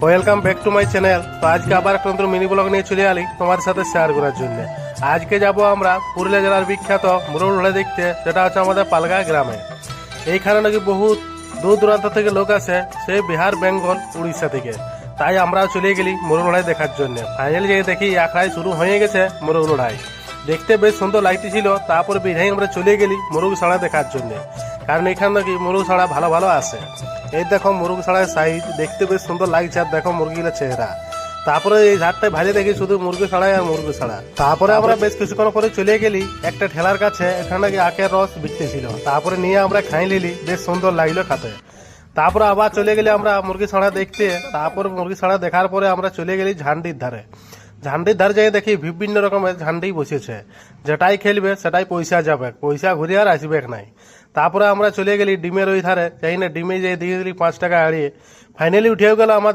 Welcome back to my channel. তো আজকে আবার একটা নতুন মিনি ব্লগ নিয়ে চলে আলি তোমার সাথে শেয়ার করার জন্য। আজকে যাব আমরা পুরুলিয়া জেলার বিখ্যাত মোরগ লড়াই দেখতে, যেটা হচ্ছে আমাদের পালগা গ্রামে। এইখানে নাকি বহুত দূর দূরান্ত থেকে লোক আসে, সেই বিহার, বেঙ্গল, উড়িষ্যা থেকে। তাই আমরা চলে গেলি মোরগ লড়াই দেখার জন্য। ফাইনালি যে দেখি আখড়াই শুরু হয়ে গেছে মোরগ লড়াই। দেখতে বেশ সুন্দর লাগতেছিল। তারপর বিধাই আমরা চলে গেলি মোরগ ছাড়া দেখার জন্য, কারণ এখানে নাকি মোরগ ছাড়া ভালো ভালো আসে। এই দেখো মোরগ ছাড়ার সাইজ, দেখতে বেশ সুন্দর লাগছে। আর দেখো মুরগিগুলোর চেহারা। তারপরে এই ঝাড়টায় ভাজে দেখি শুধু মুরগি ছাড়াই আর মুরগি ছাড়া। তারপরে আমরা বেশ কিছুক্ষণ পরে চলে গেলি একটা ঠেলার কাছে। এখানে নাকি আখের রস বিকতেছিল। তারপরে নিয়ে আমরা খাই নিলি, বেশ সুন্দর লাগলো খেতে। তারপরে আবার চলে গেলি আমরা মুরগি ছাড়া দেখতে। তারপর মুরগি ছাড়া দেখার পরে আমরা চলে গেলি ঝান্ডির ধারে। ঝান্ডির ধারে যাই দেখি বিভিন্ন রকমের ঝান্ডি বসেছে। যেটাই খেলবে সেটাই পয়সা যাবে, পয়সা ঘুরে আর আসবে নাই। তারপরে আমরা চলে গেলি ডিমের ওই ধারে। যাই না ডিমে যাই দিয়ে দিলি 5 টাকা হারিয়ে। ফাইনালি উঠেও গেল আমাদের